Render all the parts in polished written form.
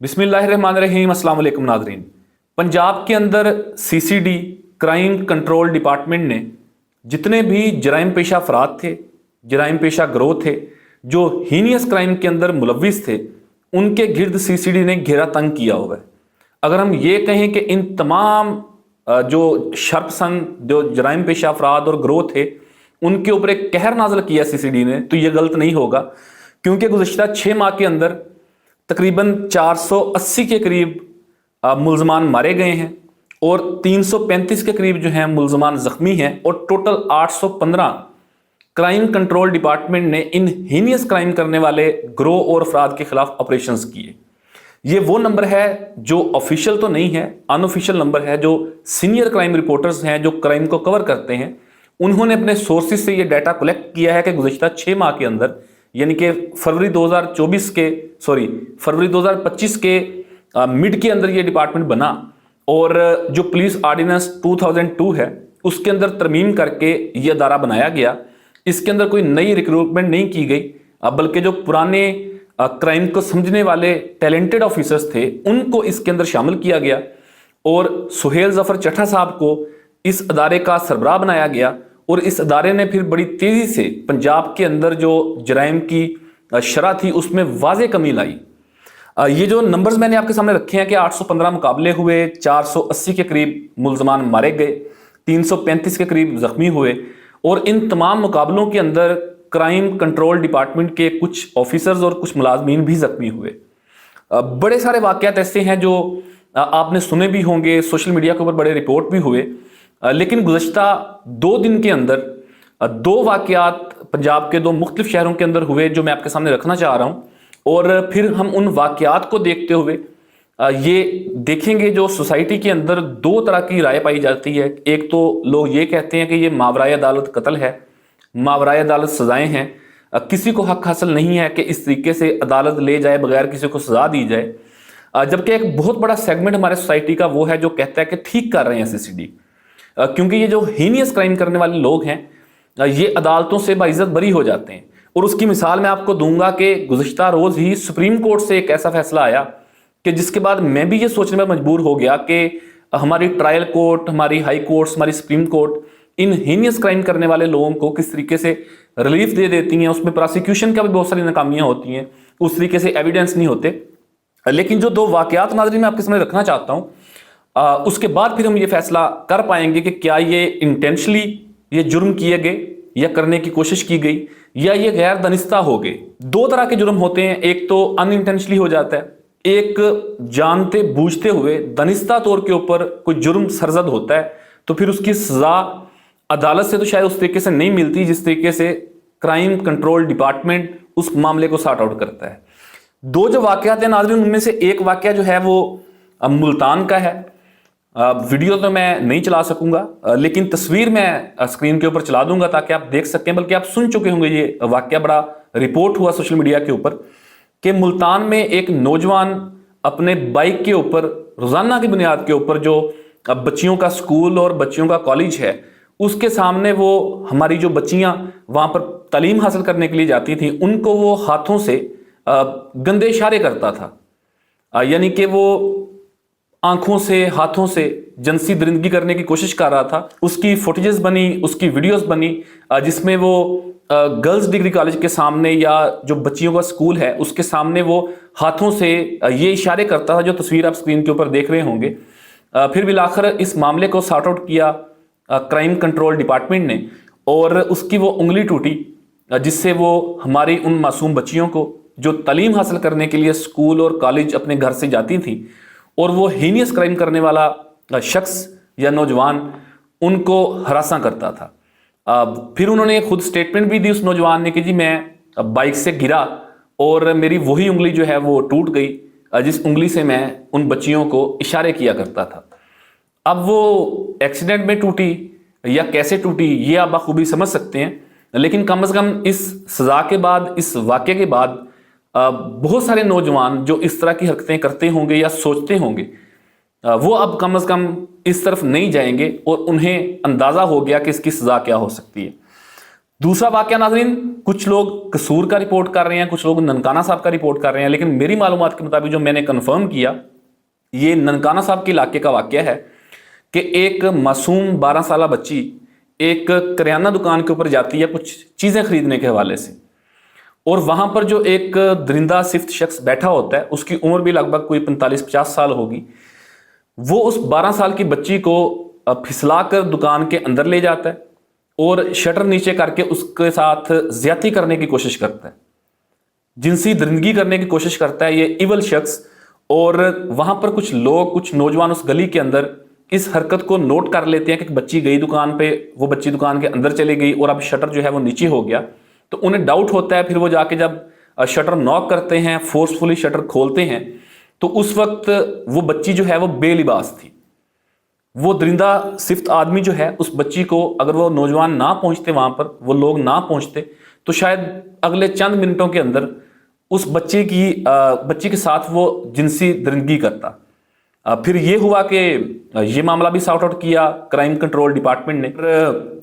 बिस्मिल्लाहिर्रहमानिर्रहीम। अस्सलाम वालेकुम नाज़रीन। पंजाब के अंदर सीसीडी क्राइम कंट्रोल डिपार्टमेंट ने जितने भी जराइम पेशा अफराद थे, जराइम पेशा ग्रोह थे, जो हीनियस क्राइम के अंदर मुलविस थे, उनके गिर्द सीसीडी ने घेरा तंग किया हुआ है। अगर हम ये कहें कि इन तमाम जो शर्पसंद जो जराइम पेशा अफराद और ग्रोह थे उनके ऊपर एक कहर नाजल किया सीसीडी ने, तो ये गलत नहीं होगा, क्योंकि गुज़श्ता 6 माह के अंदर तकरीबन 480 के करीब मुल्ज़मान मारे गए हैं और 335 के करीब जो हैं मुल्ज़मान ज़ख्मी हैं और टोटल 815 क्राइम कंट्रोल डिपार्टमेंट ने इन हीनियस क्राइम करने वाले ग्रोह और अफराद के खिलाफ ऑपरेशंस किए। ये वो नंबर है जो ऑफिशियल तो नहीं है, अनऑफिशियल नंबर है, जो सीनियर क्राइम रिपोर्टर्स हैं जो क्राइम को कवर करते हैं, उन्होंने अपने सोर्सेज से ये डाटा कलेक्ट किया है कि गुज़श्ता 6 माह के अंदर, यानी कि फरवरी 2025 के मिड के अंदर ये डिपार्टमेंट बना और जो पुलिस ऑर्डिनेंस 2002 है उसके अंदर तरमीम करके ये अदारा बनाया गया। इसके अंदर कोई नई रिक्रूटमेंट नहीं की गई, बल्कि जो पुराने क्राइम को समझने वाले टैलेंटेड ऑफिसर्स थे उनको इसके अंदर शामिल किया गया और सुहेल जफर चट्टा साहब को इस अदारे का सरबराह बनाया गया और इस अदारे ने फिर बड़ी तेज़ी से पंजाब के अंदर जो जराइम की शरह थी उसमें वाज़े कमी लाई। ये जो नंबर्स मैंने आपके सामने रखे हैं कि 815 मुकाबले हुए, 480 के करीब मुल्ज़मान मारे गए, 335 के करीब ज़ख्मी हुए और इन तमाम मुकाबलों के अंदर क्राइम कंट्रोल डिपार्टमेंट के कुछ ऑफिसर्स और कुछ मुलाजमीन भी ज़ख्मी हुए। बड़े सारे वाक़यात ऐसे हैं जो आपने सुने भी होंगे, सोशल मीडिया के ऊपर बड़े रिपोर्ट भी हुए, लेकिन गुज़श्ता 2 दिन के अंदर 2 वाक़यात पंजाब के 2 मुख्तलिफ शहरों के अंदर हुए जो मैं आपके सामने रखना चाह रहा हूँ और फिर हम उन वाक़यात को देखते हुए ये देखेंगे जो सोसाइटी के अंदर 2 तरह की राय पाई जाती है। एक तो लोग ये कहते हैं कि ये मावराए अदालत कत्ल है, मावराए अदालत सज़ाएँ हैं, किसी को हक हासिल नहीं है कि इस तरीके से अदालत ले जाए बगैर किसी को सज़ा दी जाए, जबकि एक बहुत बड़ा सेगमेंट हमारे सोसाइटी का वो है जो कहता है कि ठीक कर रहे हैं सीसीडी, क्योंकि ये जो हीनियस क्राइम करने वाले लोग हैं ये अदालतों से बाइज्जत बरी हो जाते हैं। और उसकी मिसाल मैं आपको दूंगा कि गुज़श्ता रोज़ ही सुप्रीम कोर्ट से एक ऐसा फैसला आया कि जिसके बाद मैं भी ये सोचने में मजबूर हो गया कि हमारी ट्रायल कोर्ट, हमारी हाई कोर्ट्स, हमारी सुप्रीम कोर्ट इन हीनियस क्राइम करने वाले लोगों को किस तरीके से रिलीफ दे देती हैं। उसमें प्रोसिक्यूशन का भी बहुत सारी नाकामियाँ होती हैं, उस तरीके से एविडेंस नहीं होते। लेकिन जो 2 वाक़यात नाज़रीन मैं आपके सामने रखना चाहता हूँ, उसके बाद फिर हम ये फैसला कर पाएंगे कि क्या ये इंटेंशनली ये जुर्म किए गए या करने की कोशिश की गई या ये गैर दनिस्ता हो गए। 2 तरह के जुर्म होते हैं, एक तो अनइंटेंशनली हो जाता है, एक जानते बूझते हुए दनिस्ता तौर के ऊपर कोई जुर्म सरजद होता है, तो फिर उसकी सज़ा अदालत से तो शायद उस तरीके से नहीं मिलती जिस तरीके से क्राइम कंट्रोल डिपार्टमेंट उस मामले को सॉर्ट आउट करता है। 2 जो वाक़यात हैं नाज़रीन, उनमें से एक वाक़या जो है वो मुल्तान का है। वीडियो तो मैं नहीं चला सकूंगा, लेकिन तस्वीर मैं स्क्रीन के ऊपर चला दूंगा ताकि आप देख सकें, बल्कि आप सुन चुके होंगे। ये वाक़या बड़ा रिपोर्ट हुआ सोशल मीडिया के ऊपर कि मुल्तान में एक नौजवान अपने बाइक के ऊपर रोज़ाना की बुनियाद के ऊपर जो बच्चियों का स्कूल और बच्चियों का कॉलेज है उसके सामने वो हमारी जो बच्चियां वहाँ पर तालीम हासिल करने के लिए जाती थी उनको वो हाथों से गंदे इशारे करता था, यानी कि वो आंखों से, हाथों से जिनसी दरिंदगी करने की कोशिश कर रहा था। उसकी फुटेजेस बनी, उसकी वीडियोस बनी, जिसमें वो गर्ल्स डिग्री कॉलेज के सामने या जो बच्चियों का स्कूल है उसके सामने वो हाथों से ये इशारे करता था, जो तस्वीर आप स्क्रीन के ऊपर देख रहे होंगे। फिर बिलाखिर इस मामले को सॉर्ट आउट किया क्राइम कंट्रोल डिपार्टमेंट ने और उसकी वो उंगली टूटी, जिससे वो हमारी उन मासूम बच्चियों को जो तालीम हासिल करने के लिए स्कूल और कॉलेज अपने घर से जाती थी और वो हीनियस क्राइम करने वाला शख्स या नौजवान उनको हरासा करता था। फिर उन्होंने खुद स्टेटमेंट भी दी उस नौजवान ने कि जी मैं बाइक से गिरा और मेरी वही उंगली जो है वो टूट गई जिस उंगली से मैं उन बच्चियों को इशारे किया करता था। अब वो एक्सीडेंट में टूटी या कैसे टूटी ये आप बखूबी समझ सकते हैं, लेकिन कम से कम इस सज़ा के बाद, इस वाक़े के बाद बहुत सारे नौजवान जो इस तरह की हरकतें करते होंगे या सोचते होंगे वो अब कम से कम इस तरफ नहीं जाएंगे और उन्हें अंदाज़ा हो गया कि इसकी सज़ा क्या हो सकती है। दूसरा वाकया नाज़रीन, कुछ लोग कसूर का रिपोर्ट कर रहे हैं, कुछ लोग ननकाना साहब का रिपोर्ट कर रहे हैं, लेकिन मेरी मालूमात के मुताबिक जो मैंने कंफर्म किया, ये ननकाना साहब के इलाके का वाकया है कि एक मासूम 12 साला बच्ची एक करियाना दुकान के ऊपर जाती है कुछ चीज़ें खरीदने के हवाले से, और वहां पर जो एक दरिंदा सिफ्त शख्स बैठा होता है, उसकी उम्र भी लगभग कोई 45-50 साल होगी, वो उस 12 साल की बच्ची को फिसला कर दुकान के अंदर ले जाता है और शटर नीचे करके उसके साथ ज्यादती करने की कोशिश करता है, जिनसी दरिंदगी करने की कोशिश करता है ये इवल शख्स। और वहां पर कुछ लोग, कुछ नौजवान उस गली के अंदर इस हरकत को नोट कर लेते हैं कि बच्ची गई दुकान पे, वो बच्ची दुकान के अंदर चली गई और अब शटर जो है वो नीचे हो गया, तो उन्हें डाउट होता है। फिर वो जाके जब शटर नॉक करते हैं, फोर्सफुली शटर खोलते हैं, तो उस वक्त वो बच्ची जो है वो बेलिबास थी। वो दरिंदा सिफ्त आदमी जो है, उस बच्ची को अगर वो नौजवान ना पहुंचते वहां पर, वो लोग ना पहुंचते, तो शायद अगले चंद मिनटों के अंदर उस बच्ची के साथ वो जिनसी दरिंदगी करता। फिर ये हुआ कि ये मामला भी सॉर्ट आउट किया क्राइम कंट्रोल डिपार्टमेंट ने।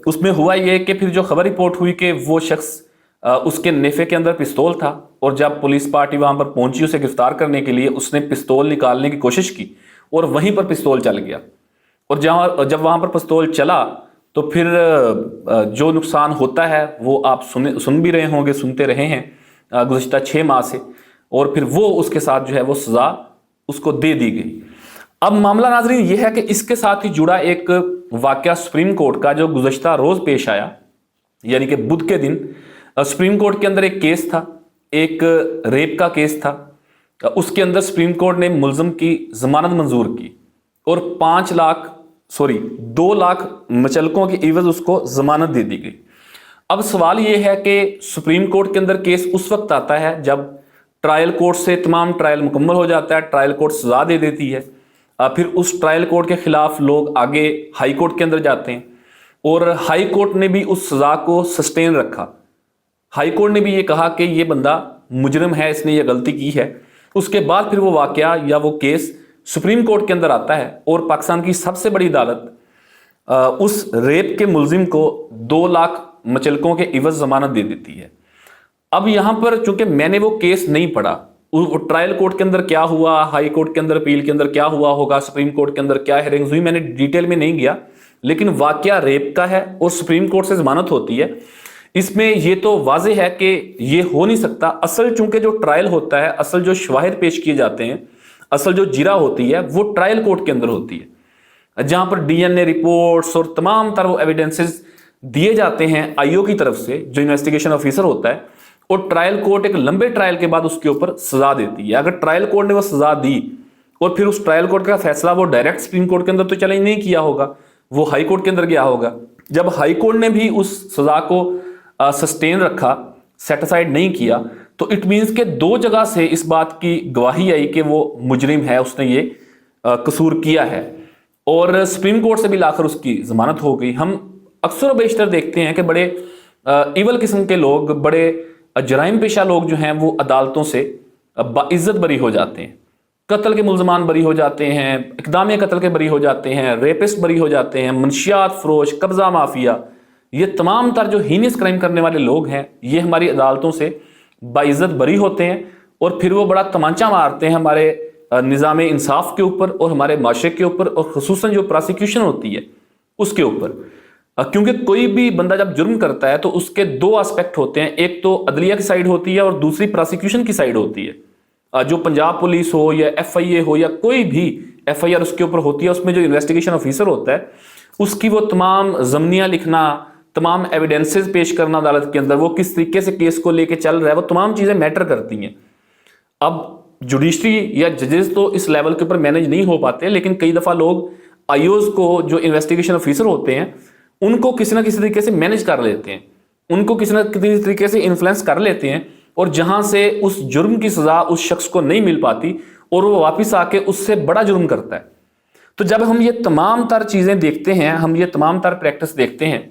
उसमें हुआ ये कि फिर जो खबर रिपोर्ट हुई कि वो शख्स, उसके नेफे के अंदर पिस्तौल था, और जब पुलिस पार्टी वहां पर पहुंची उसे गिरफ्तार करने के लिए, उसने पिस्तौल निकालने की कोशिश की और वहीं पर पिस्तौल चल गया। और जब वहां पर पिस्तौल चला तो फिर जो नुकसान होता है वो आप सुन भी रहे होंगे, सुनते रहे हैं गुज़िश्ता 6 माह से, और फिर वो उसके साथ जो है वो सजा उसको दे दी गई। अब मामला नाजरीन ये है कि इसके साथ ही जुड़ा एक वाकया सुप्रीम कोर्ट का जो गुज़िश्ता रोज पेश आया, यानी कि बुध के दिन सुप्रीम कोर्ट के अंदर एक केस था, एक रेप का केस था। उसके अंदर सुप्रीम कोर्ट ने मुलजिम की जमानत मंजूर की और 2 लाख मचलकों की एवज उसको जमानत दे दी गई। अब सवाल यह है कि सुप्रीम कोर्ट के अंदर केस उस वक्त आता है जब ट्रायल कोर्ट से तमाम ट्रायल मुकम्मल हो जाता है, ट्रायल कोर्ट सजा दे देती है, फिर उस ट्रायल कोर्ट के खिलाफ लोग आगे हाई कोर्ट के अंदर जाते हैं, और हाई कोर्ट ने भी उस सजा को सस्टेन रखा। हाई कोर्ट ने भी ये कहा कि ये बंदा मुजरिम है, इसने ये गलती की है। उसके बाद फिर वो वाकया या वो केस सुप्रीम कोर्ट के अंदर आता है और पाकिस्तान की सबसे बड़ी अदालत उस रेप के मुलजिम को 2 लाख मचलकों के इवज जमानत दे देती है। अब यहां पर चूंकि मैंने वो केस नहीं पढ़ा, ट्रायल कोर्ट के अंदर क्या हुआ, हाई कोर्ट के अंदर अपील के अंदर क्या हुआ होगा, सुप्रीम कोर्ट के अंदर क्या हेयरिंग्स हुई, मैंने डिटेल में नहीं गया, लेकिन वाकया रेप का है और सुप्रीम कोर्ट से जमानत होती है। इसमें यह तो वाज़ेह है कि ये हो नहीं सकता। असल चूंकि जो ट्रायल होता है, असल जो शवाहिद पेश किए जाते हैं, असल जो जिरा होती है वो ट्रायल कोर्ट के अंदर होती है, जहां पर डीएनए रिपोर्ट्स और तमाम तरह वो एविडेंसेस दिए जाते हैं आईओ की तरफ से, जो इन्वेस्टिगेशन ऑफिसर होता है, और ट्रायल कोर्ट एक लंबे ट्रायल के बाद उसके ऊपर सजा देती है। अगर ट्रायल कोर्ट ने वो सजा दी और फिर उस ट्रायल कोर्ट का फैसला वो डायरेक्ट सुप्रीम कोर्ट के अंदर तो चैलेंज नहीं किया होगा, वो हाई कोर्ट के अंदर गया होगा। जब हाई कोर्ट ने भी उस सजा को सस्टेन रखा, सेटिसाइड नहीं किया, तो इट मीन्स के 2 जगह से इस बात की गवाही आई कि वो मुजरिम है, उसने ये कसूर किया है, और सुप्रीम कोर्ट से भी लाकर उसकी जमानत हो गई। हम अक्सर बेशतर देखते हैं कि बड़े इवल किस्म के लोग, बड़े जराइम पेशा लोग जो हैं वो अदालतों से बाइज्जत बरी हो जाते हैं। कत्ल के मुलजमान बरी हो जाते हैं, इकदाम कत्ल के बरी हो जाते हैं, रेपिस्ट बरी हो जाते हैं, मंशियात फरोश, कब्जा माफिया, ये तमाम तर जो हीनियस क्राइम करने वाले लोग हैं, ये हमारी अदालतों से बाइज्जत बरी होते हैं, और फिर वो बड़ा तमांचा मारते हैं हमारे निज़ाम इंसाफ के ऊपर और हमारे माशरे के ऊपर, और खुसूसन जो प्रोसिक्यूशन होती है उसके ऊपर। क्योंकि कोई भी बंदा जब जुर्म करता है तो उसके 2 एस्पेक्ट होते हैं, एक तो अदलिया की साइड होती है और दूसरी प्रोसिक्यूशन की साइड होती है। जो पंजाब पुलिस हो या एफआईए हो या कोई भी एफआईआर उसके ऊपर होती है, उसमें जो इन्वेस्टिगेशन ऑफिसर होता है उसकी वो तमाम जमनियां लिखना, तमाम एविडेंसेस पेश करना अदालत के अंदर, वो किस तरीके से केस को लेके चल रहा है, वो तमाम चीजें मैटर करती हैं। अब जुडिशरी या जजेस तो इस लेवल के ऊपर मैनेज नहीं हो पाते, लेकिन कई दफा लोग आईओज को, जो इन्वेस्टिगेशन ऑफिसर होते हैं, उनको किसी ना किसी तरीके से मैनेज कर लेते हैं, उनको किसी ना किसी तरीके से इन्फ्लुएंस कर लेते हैं, और जहां से उस जुर्म की सजा उस शख्स को नहीं मिल पाती और वो वापस आके उससे बड़ा जुर्म करता है। तो जब हम ये तमाम तर चीजें देखते हैं, हम ये तमाम तर प्रैक्टिस देखते हैं,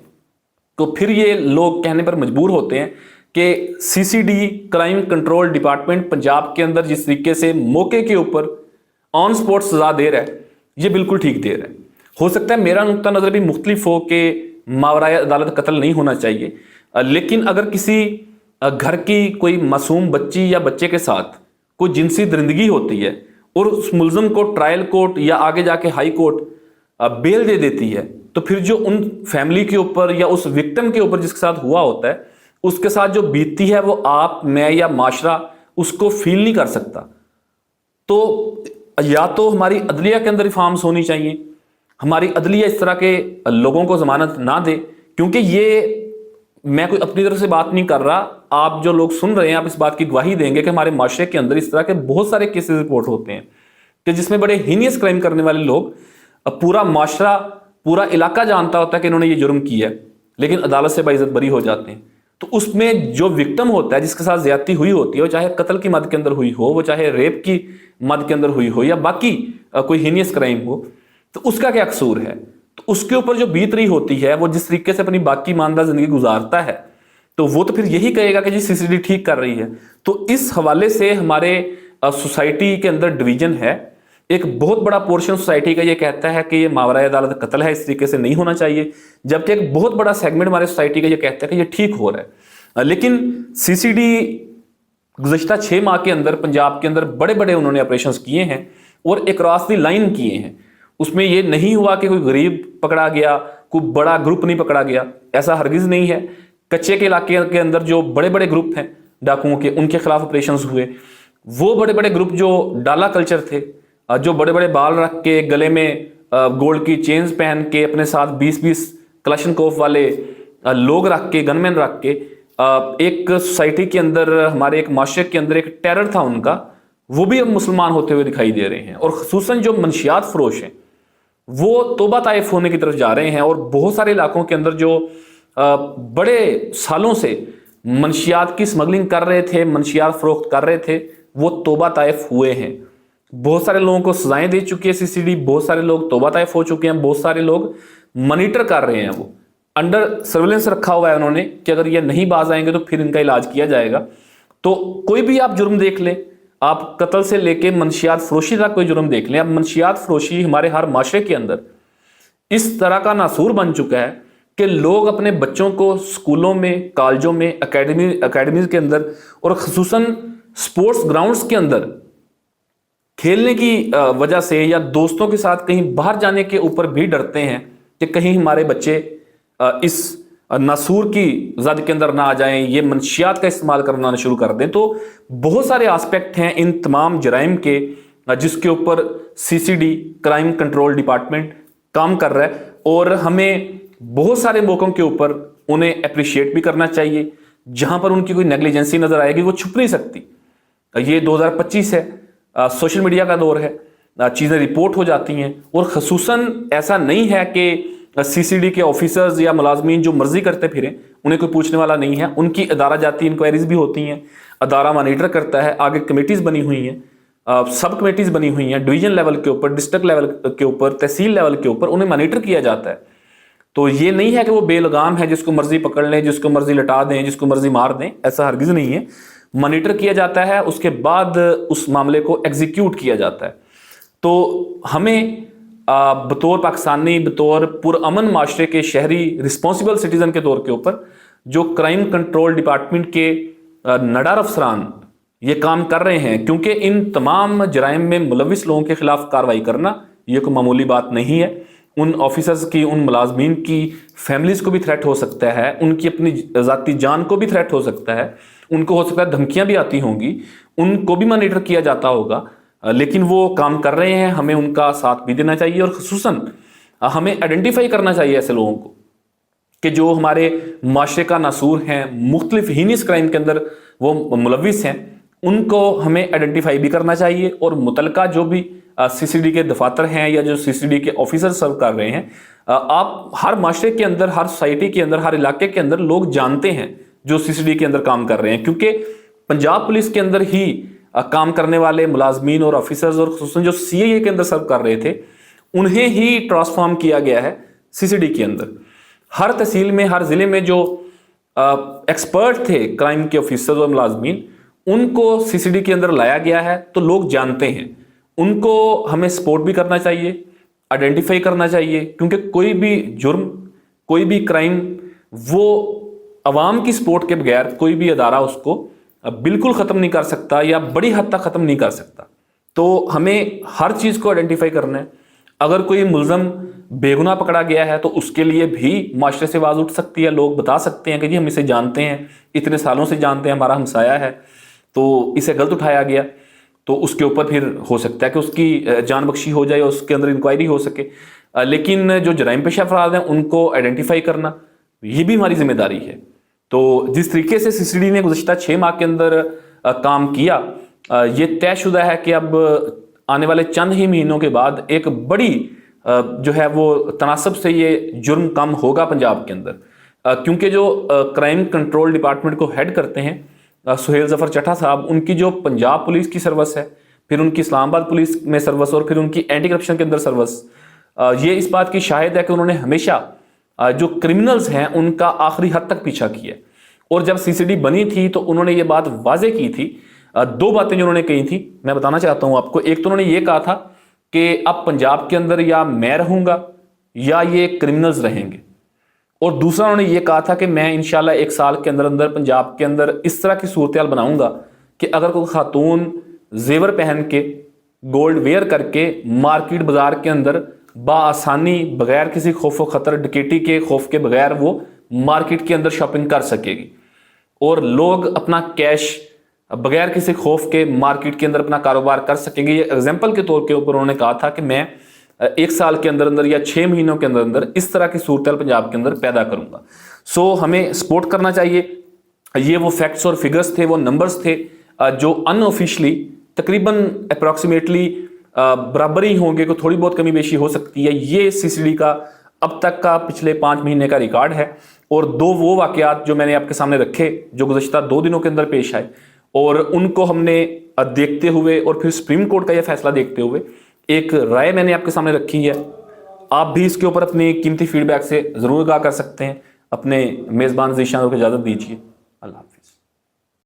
तो फिर ये लोग कहने पर मजबूर होते हैं कि CCD crime control department Punjab के अंदर जिस तरीके से मौके के ऊपर ऑन स्पॉट सजा दे रहा है, ये बिल्कुल ठीक दे रहा है। हो सकता है मेरा नुक्ता नजर भी मुख्तलिफ हो कि मावराए अदालत कत्ल नहीं होना चाहिए, لیکن اگر کسی گھر کی کوئی معصوم بچی یا بچے کے ساتھ کوئی جنسی درندگی ہوتی ہے اور اس ملزم کو ٹرائل کورٹ یا آگے جا کے ہائی کورٹ بیل دے دیتی ہے، تو پھر جو ان فیملی کے اوپر یا اس وکٹم کے اوپر جس کے ساتھ ہوا ہوتا ہے اس کے ساتھ جو بیتتی ہے وہ آپ، میں یا معاشرہ اس کو فیل نہیں کر سکتا۔ تو یا تو ہماری عدلیہ کے اندر ریفارمز ہونی چاہیے، ہماری عدلیہ اس طرح کے لوگوں کو ضمانت نہ دے، کیونکہ یہ میں کوئی اپنی طرف سے بات نہیں کر رہا، آپ جو لوگ سن رہے ہیں آپ اس بات کی گواہی دیں گے کہ ہمارے معاشرے کے اندر اس طرح کے بہت سارے کیسز رپورٹ ہوتے ہیں کہ جس میں بڑے ہینیس کرائم کرنے والے لوگ، پورا معاشرہ پورا علاقہ جانتا ہوتا ہے کہ انہوں نے یہ جرم کیا ہے، لیکن عدالت سے باعزت بری ہو جاتے ہیں۔ تو اس میں جو وکٹم ہوتا ہے، جس کے ساتھ زیادتی ہوئی ہوتی ہے، وہ چاہے قتل کی مد کے اندر ہوئی ہو، وہ چاہے ریپ کی مد کے اندر ہوئی ہو، یا باقی کوئی ہینیس کرائم ہو، تو اس کا کیا قصور ہے؟ تو اس کے اوپر جو بیت رہی ہوتی ہے، وہ جس طریقے سے اپنی باقی ماندہ زندگی گزارتا ہے، تو وہ تو پھر یہی کہے گا کہ جی CCD ٹھیک کر رہی ہے۔ تو اس حوالے سے ہمارے سوسائٹی کے اندر ڈویژن ہے، ایک بہت بڑا پورشن سوسائٹی کا یہ کہتا ہے کہ یہ ماورائے عدالت قتل ہے، اس طریقے سے نہیں ہونا چاہیے، جبکہ ایک بہت بڑا سیگمنٹ ہمارے سوسائٹی کا یہ کہتا ہے کہ یہ ٹھیک ہو رہا ہے۔ لیکن CCD گزشتہ 6 ماہ کے اندر پنجاب کے اندر بڑے بڑے انہوں نے آپریشنز کیے ہیں اور اکراس دی لائن کیے ہیں۔ اس میں یہ نہیں ہوا کہ کوئی غریب پکڑا گیا، کوئی بڑا گروپ نہیں پکڑا گیا، ایسا ہرگز نہیں ہے۔ کچے کے علاقے کے اندر جو بڑے بڑے گروپ ہیں ڈاکوؤں کے، ان کے خلاف آپریشنز ہوئے۔ وہ بڑے بڑے گروپ جو ڈالا کلچر تھے، جو بڑے بڑے بال رکھ کے گلے میں گولڈ کی چینز پہن کے اپنے ساتھ 20-20 کلاشنکوف والے لوگ رکھ کے، گن مین رکھ کے، ایک سوسائٹی کے اندر، ہمارے ایک معاشرے کے اندر ایک ٹیرر تھا ان کا، وہ بھی اب مسلمان ہوتے ہوئے دکھائی دے رہے ہیں۔ اور خصوصاً جو منشیات فروش ہیں وہ توبہ طائف ہونے کی طرف جا رہے ہیں، اور بہت سارے علاقوں کے اندر جو بڑے سالوں سے منشیات کی سمگلنگ کر رہے تھے، منشیات فروخت کر رہے تھے، وہ توبہ طائف ہوئے ہیں۔ بہت سارے لوگوں کو سزائیں دے چکی ہے CCD، بہت سارے لوگ توبہ طائف ہو چکے ہیں، بہت سارے لوگ مانیٹر کر رہے ہیں، وہ انڈر سرویلنس رکھا ہوا ہے انہوں نے کہ اگر یہ نہیں باز آئیں گے تو پھر ان کا علاج کیا جائے گا۔ تو کوئی بھی آپ جرم دیکھ لیں، آپ قتل سے لے کے منشیات فروشی تک کوئی جرم دیکھ لیں، اب منشیات فروشی ہمارے ہر معاشرے کے اندر اس طرح کا ناسور بن چکا ہے کہ لوگ اپنے بچوں کو اسکولوں میں، کالجوں میں، اکیڈمیز کے اندر، اور خصوصاً سپورٹس گراؤنڈز کے اندر کھیلنے کی وجہ سے یا دوستوں کے ساتھ کہیں باہر جانے کے اوپر بھی ڈرتے ہیں کہ کہیں ہمارے بچے اس ناسور کی زد کے اندر نہ آ جائیں، یہ منشیات کا استعمال کرنا شروع کر دیں۔ تو بہت سارے آسپیکٹ ہیں ان تمام جرائم کے جس کے اوپر CCD کرائم کنٹرول ڈپارٹمنٹ کام کر رہا ہے، اور ہمیں بہت سارے موقعوں کے اوپر انہیں اپریشیٹ بھی کرنا چاہیے۔ جہاں پر ان کی کوئی نیگلیجنسی نظر آئے گی وہ چھپ نہیں سکتی۔ یہ 2025 ہے، سوشل میڈیا کا دور ہے، چیزیں رپورٹ ہو جاتی ہیں، اور خصوصاً ایسا نہیں ہے کہ CCD کے آفیسرز یا ملازمین جو مرضی کرتے پھریں، انہیں کوئی پوچھنے والا نہیں ہے۔ ان کی ادارہ جاتی انکوائریز بھی ہوتی ہیں، ادارہ مانیٹر کرتا ہے، آگے کمیٹیز بنی ہوئی ہیں، سب کمیٹیز بنی ہوئی ہیں، ڈویژن لیول کے اوپر، ڈسٹرکٹ لیول کے اوپر، تحصیل لیول کے اوپر انہیں مانیٹر کیا جاتا ہے۔ تو یہ نہیں ہے کہ وہ بے لگام ہے، جس کو مرضی پکڑ لیں، جس کو مرضی لٹا دیں، جس کو مرضی مار دیں، ایسا ہرگز نہیں ہے۔ مانیٹر کیا جاتا ہے، اس کے بعد اس معاملے کو ایگزیکیوٹ کیا جاتا ہے۔ تو ہمیں بطور پاکستانی، بطور پرامن معاشرے کے شہری، رسپانسبل سٹیزن کے طور کے اوپر جو کرائم کنٹرول ڈپارٹمنٹ کے نڈر افسران یہ کام کر رہے ہیں، کیونکہ ان تمام جرائم میں ملوث لوگوں کے خلاف کارروائی کرنا یہ کوئی معمولی بات نہیں ہے۔ ان آفیسرز کی، ان ملازمین کی فیملیز کو بھی تھریٹ ہو سکتا ہے، ان کی اپنی ذاتی جان کو بھی تھریٹ ہو سکتا ہے، ان کو ہو سکتا ہے دھمکیاں بھی آتی ہوں گی، ان کو بھی مانیٹر کیا جاتا ہوگا، لیکن وہ کام کر رہے ہیں، ہمیں ان کا ساتھ بھی دینا چاہیے، اور خصوصاً ہمیں آئیڈینٹیفائی کرنا چاہیے ایسے لوگوں کو کہ جو ہمارے معاشرے کا ناسور ہیں، مختلف ہینیس کرائم کے اندر وہ ملوث ہیں، ان کو ہمیں آئیڈینٹیفائی بھی کرنا چاہیے۔ اور متعلقہ جو بھی CCD کے دفاتر ہیں یا جو CCD کے آفیسر سرو کر رہے ہیں، آپ ہر معاشرے کے اندر، ہر سوسائٹی کے اندر، ہر علاقے کے اندر لوگ جانتے ہیں جو CCD کے اندر کام کر رہے ہیں، کیونکہ پنجاب پولیس کے اندر ہی کام کرنے والے ملازمین اور آفیسرز، اور خصوصاً جو CIA کے اندر سرو کر رہے تھے، انہیں ہی ٹرانسفارم کیا گیا ہے CCD کے اندر۔ ہر تحصیل میں، ہر ضلع میں جو ایکسپرٹ تھے کرائم کے آفیسرز اور ملازمین، ان کو CCD کے اندر لایا گیا ہے، تو لوگ جانتے ہیں، ان کو ہمیں سپورٹ بھی کرنا چاہیے، آئیڈینٹیفائی کرنا چاہیے، کیونکہ کوئی بھی جرم، کوئی بھی کرائم وہ عوام کی سپورٹ کے بغیر کوئی بھی ادارہ اس کو بالکل ختم نہیں کر سکتا یا بڑی حد تک ختم نہیں کر سکتا. تو ہمیں ہر چیز کو آئیڈینٹیفائی کرنا ہے. اگر کوئی ملزم بے گناہ پکڑا گیا ہے تو اس کے لیے بھی معاشرے سے آواز اٹھ سکتی ہے. لوگ بتا سکتے ہیں کہ جی ہم اسے جانتے ہیں, اتنے سالوں سے جانتے ہیں, ہمارا ہمسایہ ہے, تو اسے غلط اٹھایا گیا, تو اس کے اوپر پھر ہو سکتا ہے کہ اس کی جان بخشی ہو جائے, اس کے اندر انکوائری ہو سکے. لیکن جو جرائم پیشہ افراد ہیں ان کو آئیڈینٹیفائی کرنا یہ بھی ہماری ذمہ داری ہے. تو جس طریقے سے CCD نے گزشتہ 6 ماہ کے اندر کام کیا, یہ طے شدہ ہے کہ اب آنے والے چند ہی مہینوں کے بعد ایک بڑی جو ہے وہ تناسب سے یہ جرم کم ہوگا پنجاب کے اندر. کیونکہ جو کرائم کنٹرول ڈپارٹمنٹ کو ہیڈ کرتے ہیں سہیل ظفر چٹھا صاحب, ان کی جو پنجاب پولیس کی سروس ہے, پھر ان کی اسلام آباد پولیس میں سروس, اور پھر ان کی اینٹی کرپشن کے اندر سروس, یہ اس بات کی شاہد ہے کہ انہوں نے ہمیشہ جو کرمنلز ہیں ان کا آخری حد تک پیچھا کیا. اور جب CCD بنی تھی تو انہوں نے یہ بات واضح کی تھی. 2 باتیں جو انہوں نے کہی تھی میں بتانا چاہتا ہوں آپ کو. ایک تو انہوں نے یہ کہا تھا کہ اب پنجاب کے اندر یا میں رہوں گا یا یہ کرمنلز رہیں گے, اور دوسرا انہوں نے یہ کہا تھا کہ میں انشاءاللہ 1 سال کے اندر اندر پنجاب کے اندر اس طرح کی صورتحال بناؤں گا کہ اگر کوئی خاتون زیور پہن کے, گولڈ ویئر کر کے مارکیٹ بازار کے اندر بآسانی بغیر کسی خوف و خطر, ڈکیٹی کے خوف کے بغیر وہ مارکیٹ کے اندر شاپنگ کر سکے گی, اور لوگ اپنا کیش بغیر کسی خوف کے مارکیٹ کے اندر اپنا کاروبار کر سکیں گے. یہ اگزامپل کے طور کے اوپر انہوں نے کہا تھا کہ میں 1 سال کے اندر اندر یا 6 مہینوں کے اندر اندر اس طرح کی صورتحال پنجاب کے اندر پیدا کروں گا. سو ہمیں سپورٹ کرنا چاہیے. یہ وہ فیکٹس اور فگرز تھے, وہ نمبرز تھے جو ان آفیشلی تقریباً اپروکسیمیٹلی برابر ہی ہوں گے, کو تھوڑی بہت کمی بیشی ہو سکتی ہے. یہ CCD کا اب تک کا پچھلے 5 مہینے کا ریکارڈ ہے. اور 2 وہ واقعات جو میں نے آپ کے سامنے رکھے جو گزشتہ 2 دنوں کے اندر پیش آئے, اور ان کو ہم نے دیکھتے ہوئے اور پھر سپریم کورٹ کا یہ فیصلہ دیکھتے ہوئے ایک رائے میں نے آپ کے سامنے رکھی ہے. آپ بھی اس کے اوپر اپنی قیمتی فیڈ بیک سے ضرور آگاہ کر سکتے ہیں. اپنے میزبان ذیشان کو اجازت دیجیے. اللہ حافظ.